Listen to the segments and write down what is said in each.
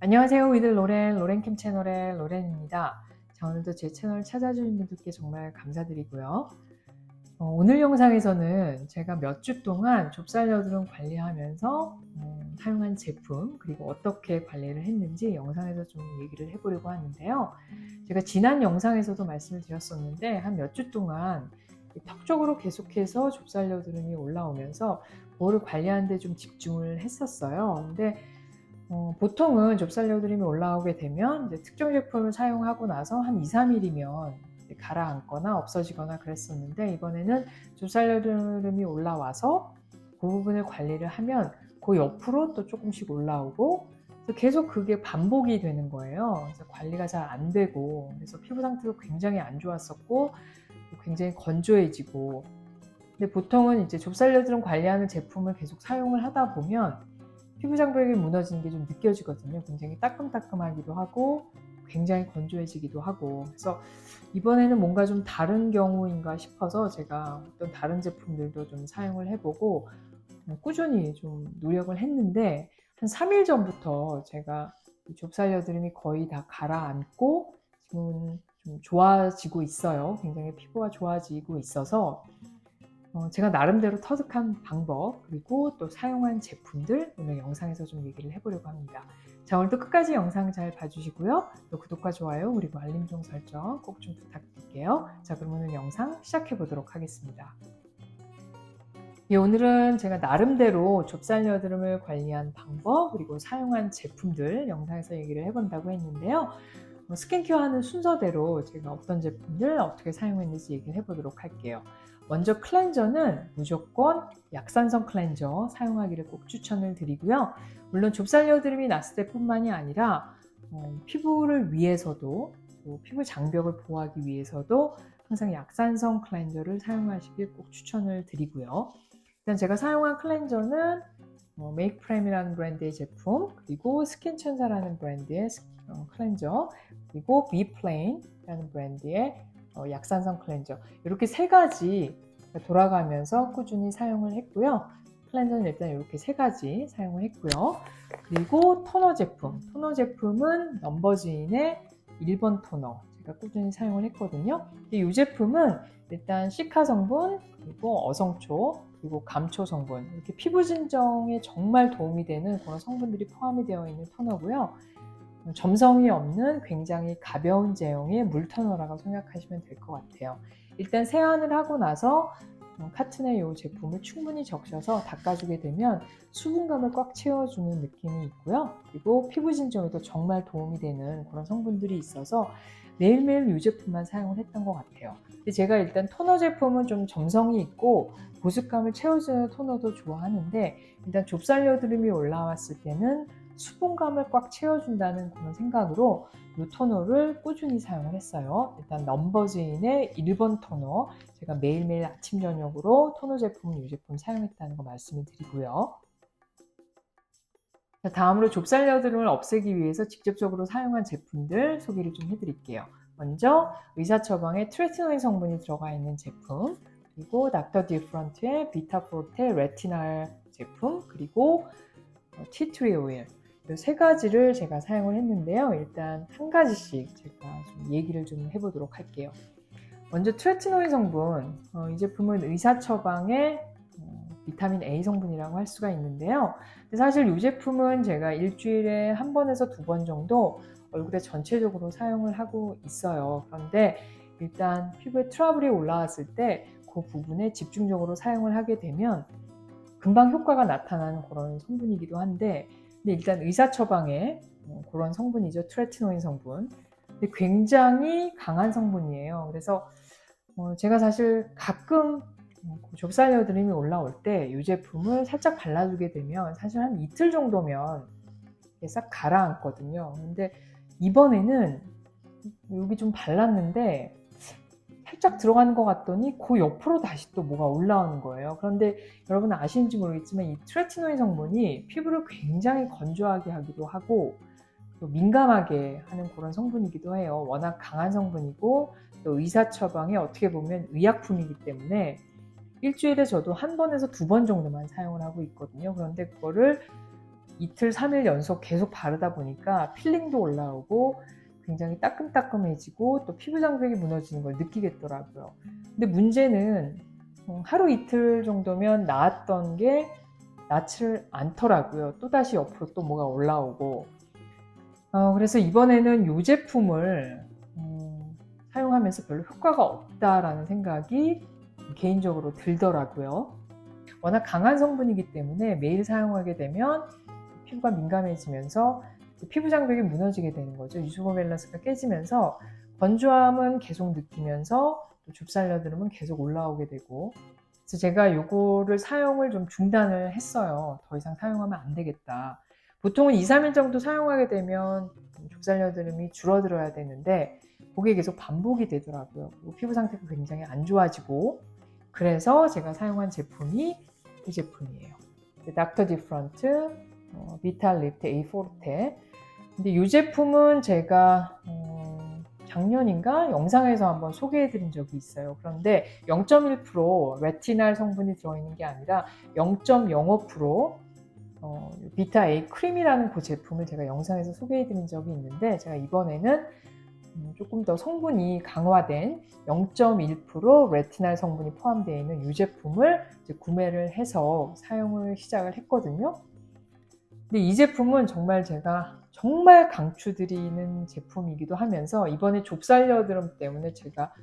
안녕하세요. 위들 로렌캠 채널의 로렌입니다. 자, 오늘도 제 채널 찾아주신 분들께 정말 감사드리고요. 오늘 영상에서는 제가 몇 주 동안 좁쌀 여드름 관리하면서 사용한 제품 그리고 어떻게 관리를 했는지 영상에서 좀 얘기를 해보려고 하는데요. 제가 지난 영상에서도 말씀을 드렸었는데 한 몇 주 동안 턱 쪽으로 계속해서 좁쌀 여드름이 올라오면서 뭐를 관리하는 데 좀 집중을 했었어요. 근데 보통은 좁쌀 여드름이 올라오게 되면 이제 특정 제품을 사용하고 나서 한 2-3일이면 가라앉거나 없어지거나 그랬었는데, 이번에는 좁쌀 여드름이 올라와서 그 부분을 관리를 하면 그 옆으로 또 조금씩 올라오고 계속 그게 반복이 되는 거예요. 그래서 관리가 잘 안 되고, 그래서 피부 상태도 굉장히 안 좋았었고 굉장히 건조해지고. 근데 보통은 이제 좁쌀 여드름 관리하는 제품을 계속 사용을 하다 보면 피부 장벽이 무너지는 게 좀 느껴지거든요. 굉장히 따끔따끔하기도 하고 굉장히 건조해지기도 하고. 그래서 이번에는 뭔가 좀 다른 경우인가 싶어서 제가 어떤 다른 제품들도 좀 사용을 해보고 꾸준히 좀 노력을 했는데, 한 3일 전부터 제가 좁쌀 여드름이 거의 다 가라앉고 지금 좀 좋아지고 있어요. 굉장히 피부가 좋아지고 있어서 제가 나름대로 터득한 방법 그리고 또 사용한 제품들 오늘 영상에서 좀 얘기를 해보려고 합니다. 자, 오늘도 끝까지 영상 잘 봐주시고요. 또 구독과 좋아요 그리고 알림종 설정 꼭 좀 부탁드릴게요. 자, 그럼 오늘 영상 시작해 보도록 하겠습니다. 오늘은 제가 나름대로 좁쌀 여드름을 관리한 방법 그리고 사용한 제품들 영상에서 얘기를 해본다고 했는데요. 스킨케어 하는 순서대로 제가 어떤 제품들 어떻게 사용했는지 얘기를 해보도록 할게요. 먼저 클렌저는 무조건 약산성 클렌저 사용하기를 꼭 추천을 드리고요. 물론 좁쌀 여드름이 났을 때뿐만이 아니라 피부를 위해서도, 또 피부 장벽을 보호하기 위해서도 항상 약산성 클렌저를 사용하시길 꼭 추천을 드리고요. 일단 제가 사용한 클렌저는 메이크프렘이라는 브랜드의 제품, 그리고 스킨천사라는 브랜드의 클렌저, 그리고 비플레인이라는 브랜드의 약산성 클렌저, 이렇게 세 가지 돌아가면서 꾸준히 사용을 했고요. 클렌저는 일단 이렇게 세 가지 사용을 했고요. 그리고 토너 제품은 넘버즈인의 1번 토너 제가 꾸준히 사용을 했거든요. 이 제품은 일단 시카 성분, 그리고 어성초, 그리고 감초 성분, 이렇게 피부 진정에 정말 도움이 되는 그런 성분들이 포함이 되어 있는 토너고요. 점성이 없는 굉장히 가벼운 제형의 물 토너라고 생각하시면 될 것 같아요. 일단 세안을 하고 나서 카튼의 이 제품을 충분히 적셔서 닦아주게 되면 수분감을 꽉 채워주는 느낌이 있고요. 그리고 피부 진정에도 정말 도움이 되는 그런 성분들이 있어서 매일매일 이 제품만 사용을 했던 것 같아요. 근데 제가 일단 토너 제품은 좀 점성이 있고 보습감을 채워주는 토너도 좋아하는데, 일단 좁쌀 여드름이 올라왔을 때는 수분감을 꽉 채워준다는 그런 생각으로 이 토너를 꾸준히 사용을 했어요. 일단 넘버즈인의 1번 토너, 제가 매일매일 아침 저녁으로 토너 제품, 이 제품 사용했다는 거 말씀을 드리고요. 다음으로 좁쌀 여드름을 없애기 위해서 직접적으로 사용한 제품들 소개를 좀 해드릴게요. 먼저 의사 처방에 트레티노인 성분이 들어가 있는 제품, 그리고 닥터 디프런트의 비타포르테 레티날 제품, 그리고 티트리 오일, 이 세 가지를 제가 사용을 했는데요. 일단 한 가지씩 제가 좀 얘기를 좀 해보도록 할게요. 먼저 트레티노인 성분, 이 제품은 의사 처방의 비타민 A 성분이라고 할 수가 있는데요. 근데 사실 이 제품은 제가 일주일에 한 번에서 2번 정도 얼굴에 전체적으로 사용을 하고 있어요. 그런데 일단 피부에 트러블이 올라왔을 때 그 부분에 집중적으로 사용을 하게 되면 금방 효과가 나타나는 그런 성분이기도 한데, 근데 일단 의사 처방에 그런 성분이죠. 트레티노인 성분. 근데 굉장히 강한 성분이에요. 그래서 제가 사실 가끔 좁쌀 여드름이 올라올 때 이 제품을 살짝 발라주게 되면 사실 한 이틀 정도면 싹 가라앉거든요. 근데 이번에는 여기 좀 발랐는데 살짝 들어가는 것 같더니 그 옆으로 다시 또 뭐가 올라오는 거예요. 그런데 여러분 아시는지 모르겠지만 이 트레티노인 성분이 피부를 굉장히 건조하게 하기도 하고 또 민감하게 하는 그런 성분이기도 해요. 워낙 강한 성분이고 또 의사 처방에 어떻게 보면 의약품이기 때문에 일주일에 저도 한 번에서 2번 정도만 사용을 하고 있거든요. 그런데 그거를 이틀, 3일 연속 계속 바르다 보니까 필링도 올라오고 굉장히 따끔따끔해지고 또 피부 장벽이 무너지는 걸 느끼겠더라고요. 근데 문제는 하루 이틀 정도면 나았던 게 낫지를 않더라고요. 또다시 옆으로 또 뭐가 올라오고. 그래서 이번에는 이 제품을 사용하면서 별로 효과가 없다라는 생각이 개인적으로 들더라고요. 워낙 강한 성분이기 때문에 매일 사용하게 되면 피부가 민감해지면서 피부 장벽이 무너지게 되는 거죠. 유수분 밸런스가 깨지면서 건조함은 계속 느끼면서 또 좁쌀여드름은 계속 올라오게 되고, 그래서 제가 이거를 사용을 좀 중단을 했어요. 더 이상 사용하면 안 되겠다. 보통은 2, 3일 정도 사용하게 되면 좁쌀여드름이 줄어들어야 되는데 그게 계속 반복이 되더라고요. 그리고 피부 상태가 굉장히 안 좋아지고, 그래서 제가 사용한 제품이 이 제품이에요. 닥터 디프런트 비탈리프트 A 포르테. 근데 이 제품은 제가 작년인가 영상에서 한번 소개해드린 적이 있어요. 그런데 0.1% 레티날 성분이 들어있는 게 아니라 0.05% 비타 A 크림이라는 그 제품을 제가 영상에서 소개해드린 적이 있는데, 제가 이번에는 조금 더 성분이 강화된 0.1% 레티날 성분이 포함되어 있는 이 제품을 이제 구매를 해서 사용을 시작을 했거든요. 근데 이 제품은 정말 제가 정말 강추드리는 제품이기도 하면서, 이번에 좁쌀여드름 때문에 제가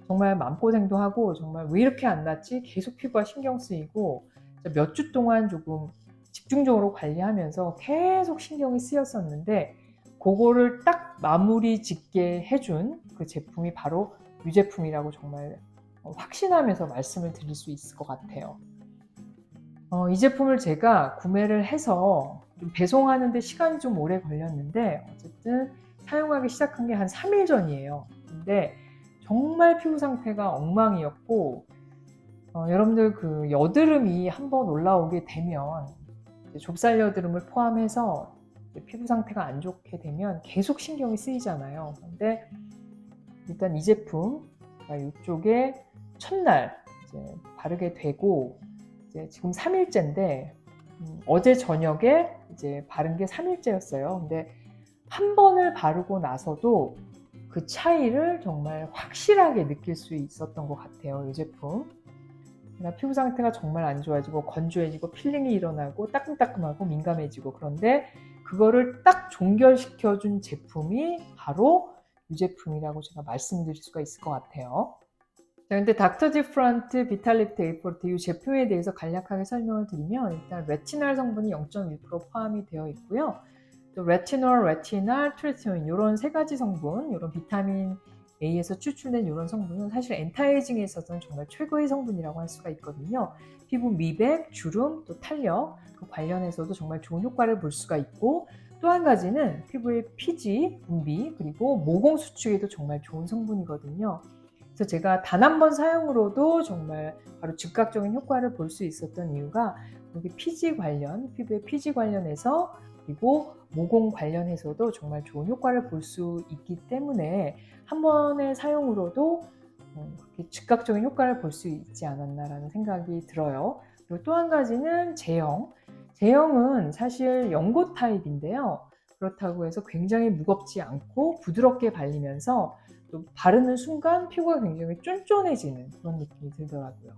정말 마음고생도 하고 정말 왜 이렇게 안 낫지? 계속 피부가 신경 쓰이고 몇 주 동안 조금 집중적으로 관리하면서 계속 신경이 쓰였었는데, 그거를 딱 마무리 짓게 해준 그 제품이 바로 이 제품이라고 정말 확신하면서 말씀을 드릴 수 있을 것 같아요. 이 제품을 제가 구매를 해서 좀 배송하는데 시간이 좀 오래 걸렸는데, 어쨌든 사용하기 시작한 게 한 3일 전이에요. 근데 정말 피부 상태가 엉망이었고, 여러분들 그 여드름이 한번 올라오게 되면 좁쌀여드름을 포함해서 피부 상태가 안 좋게 되면 계속 신경이 쓰이잖아요. 근데 일단 이 제품 이쪽에 첫날 이제 바르게 되고, 이제 지금 3일째인데 어제 저녁에 이제 바른 게 3일째였어요. 근데 한 번을 바르고 나서도 그 차이를 정말 확실하게 느낄 수 있었던 것 같아요. 이 제품. 피부 상태가 정말 안 좋아지고 건조해지고 필링이 일어나고 따끔따끔하고 민감해지고, 그런데 그거를 딱 종결시켜준 제품이 바로 이 제품이라고 제가 말씀드릴 수가 있을 것 같아요. 자, 근데 닥터 디프런트 비탈리프트 A 포르테 이 제품에 대해서 간략하게 설명을 드리면, 일단 레티날 성분이 0.1% 포함이 되어 있고요. 또 레티놀, 레티날, 트리티노인 이런 세 가지 성분, 이런 비타민 A에서 추출된 이런 성분은 사실 엔타에이징에 있어서는 정말 최고의 성분이라고 할 수가 있거든요. 피부 미백, 주름, 또 탄력 그 관련해서도 정말 좋은 효과를 볼 수가 있고, 또 한 가지는 피부의 피지, 분비, 그리고 모공 수축에도 정말 좋은 성분이거든요. 그래서 제가 단 한 번 사용으로도 정말 바로 즉각적인 효과를 볼 수 있었던 이유가, 여기 피지 관련, 피부의 피지 관련해서 그리고 모공 관련해서도 정말 좋은 효과를 볼 수 있기 때문에 한 번의 사용으로도 그렇게 즉각적인 효과를 볼 수 있지 않았나라는 생각이 들어요. 그리고 또 한 가지는 제형. 제형은 사실 연고 타입인데요. 그렇다고 해서 굉장히 무겁지 않고 부드럽게 발리면서 또 바르는 순간 피부가 굉장히 쫀쫀해지는 그런 느낌이 들더라고요.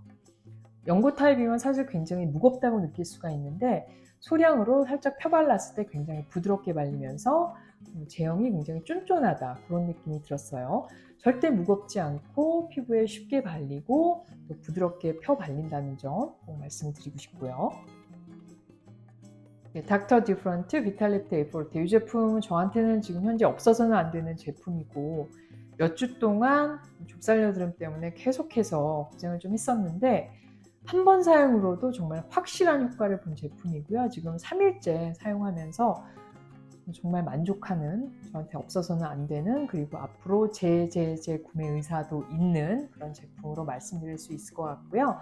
연고 타입이면 사실 굉장히 무겁다고 느낄 수가 있는데, 소량으로 살짝 펴발랐을 때 굉장히 부드럽게 발리면서 제형이 굉장히 쫀쫀하다, 그런 느낌이 들었어요. 절대 무겁지 않고 피부에 쉽게 발리고 또 부드럽게 펴 발린다는 점 꼭 말씀드리고 싶고요. 닥터 디프런트 비탈리프트 A 포르테 이 제품은 저한테는 지금 현재 없어서는 안 되는 제품이고, 몇 주 동안 좁쌀여드름 때문에 계속해서 고생을 좀 했었는데, 한 번 사용으로도 정말 확실한 효과를 본 제품이고요. 지금 3일째 사용하면서 정말 만족하는, 저한테 없어서는 안 되는, 그리고 앞으로 제 구매 의사도 있는 그런 제품으로 말씀드릴 수 있을 것 같고요.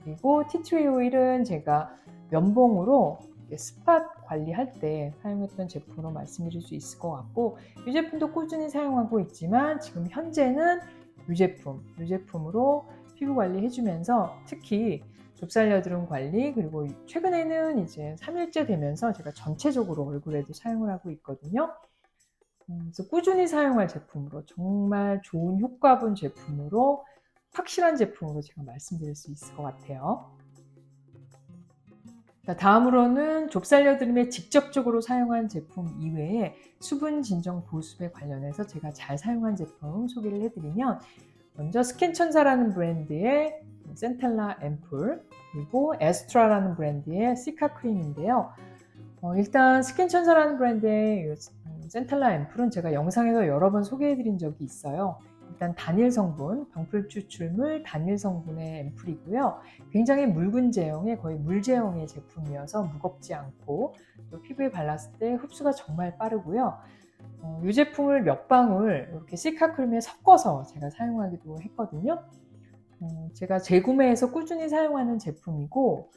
그리고 티트리 오일은 제가 면봉으로 스팟 관리할 때 사용했던 제품으로 말씀드릴 수 있을 것 같고, 이 제품도 꾸준히 사용하고 있지만 지금 현재는 이 제품으로 피부 관리 해주면서 특히 좁쌀 여드름 관리, 그리고 최근에는 이제 3일째 되면서 제가 전체적으로 얼굴에도 사용을 하고 있거든요. 그래서 꾸준히 사용할 제품으로, 정말 좋은 효과 본 제품으로, 확실한 제품으로 제가 말씀드릴 수 있을 것 같아요. 다음으로는 좁쌀 여드름에 직접적으로 사용한 제품 이외에 수분 진정 보습에 관련해서 제가 잘 사용한 제품 소개를 해드리면, 먼저 스킨천사라는 브랜드의 센텔라 앰플, 그리고 에스트라라는 브랜드의 시카 크림인데요. 일단 스킨천사라는 브랜드의 센텔라 앰플은 제가 영상에서 여러 번 소개해드린 적이 있어요. 일단 단일 성분, 방풀 추출물 단일 성분의 앰플이고요. 굉장히 묽은 제형의, 거의 물 제형의 제품이어서 무겁지 않고 또 피부에 발랐을 때 흡수가 정말 빠르고요. 이 제품을 몇 방울 이렇게 시카 크림에 섞어서 제가 사용하기도 했거든요. 제가 재구매해서 꾸준히 사용하는 제품이고,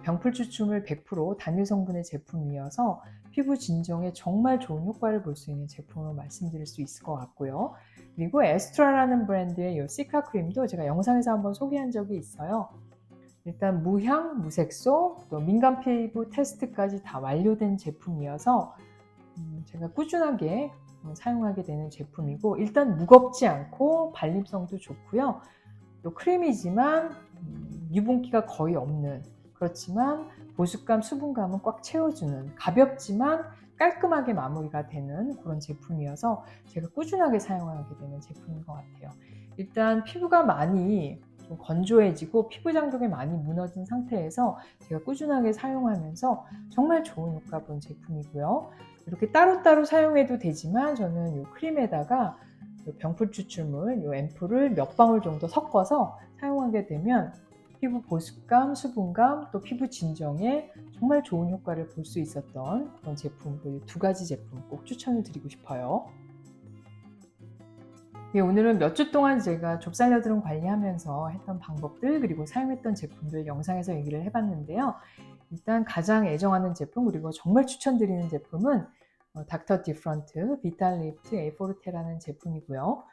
병풀 추출물 100% 단일 성분의 제품이어서 피부 진정에 정말 좋은 효과를 볼 수 있는 제품으로 말씀드릴 수 있을 것 같고요. 그리고 에스트라라는 브랜드의 이 시카 크림도 제가 영상에서 한번 소개한 적이 있어요. 일단 무향, 무색소, 또 민감 피부 테스트까지 다 완료된 제품이어서 제가 꾸준하게 사용하게 되는 제품이고, 일단 무겁지 않고 발림성도 좋고요. 또 크림이지만 유분기가 거의 없는, 그렇지만 보습감, 수분감은 꽉 채워주는, 가볍지만 깔끔하게 마무리가 되는 그런 제품이어서 제가 꾸준하게 사용하게 되는 제품인 것 같아요. 일단 피부가 많이 좀 건조해지고 피부 장벽이 많이 무너진 상태에서 제가 꾸준하게 사용하면서 정말 좋은 효과 본 제품이고요. 이렇게 따로따로 사용해도 되지만 저는 이 크림에다가 병풀 추출물, 이 앰플을 몇 방울 정도 섞어서 사용하게 되면 피부 보습감, 수분감, 또 피부 진정에 정말 좋은 효과를 볼 수 있었던 그런 제품으로 이 두 가지 제품 꼭 추천을 드리고 싶어요. 오늘은 몇 주 동안 제가 좁쌀 여드름 관리하면서 했던 방법들, 그리고 사용했던 제품들 영상에서 얘기를 해봤는데요. 일단 가장 애정하는 제품, 그리고 정말 추천드리는 제품은 닥터 디프런트 비탈리프트 에포르테라는 제품이고요.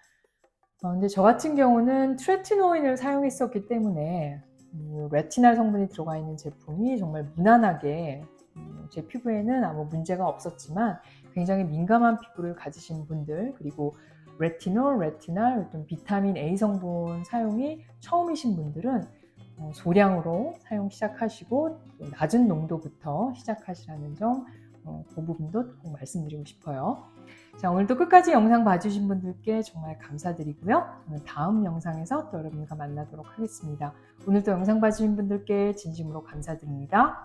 근데 저 같은 경우는 트레티노인을 사용했었기 때문에 레티날 성분이 들어가 있는 제품이 정말 무난하게 제 피부에는 아무 문제가 없었지만, 굉장히 민감한 피부를 가지신 분들, 그리고 레티놀, 레티날, 어떤 비타민 A 성분 사용이 처음이신 분들은 소량으로 사용 시작하시고 낮은 농도부터 시작하시라는 점, 그 부분도 꼭 말씀드리고 싶어요. 자, 오늘도 끝까지 영상 봐주신 분들께 정말 감사드리고요. 저는 다음 영상에서 또 여러분과 만나도록 하겠습니다. 오늘도 영상 봐주신 분들께 진심으로 감사드립니다.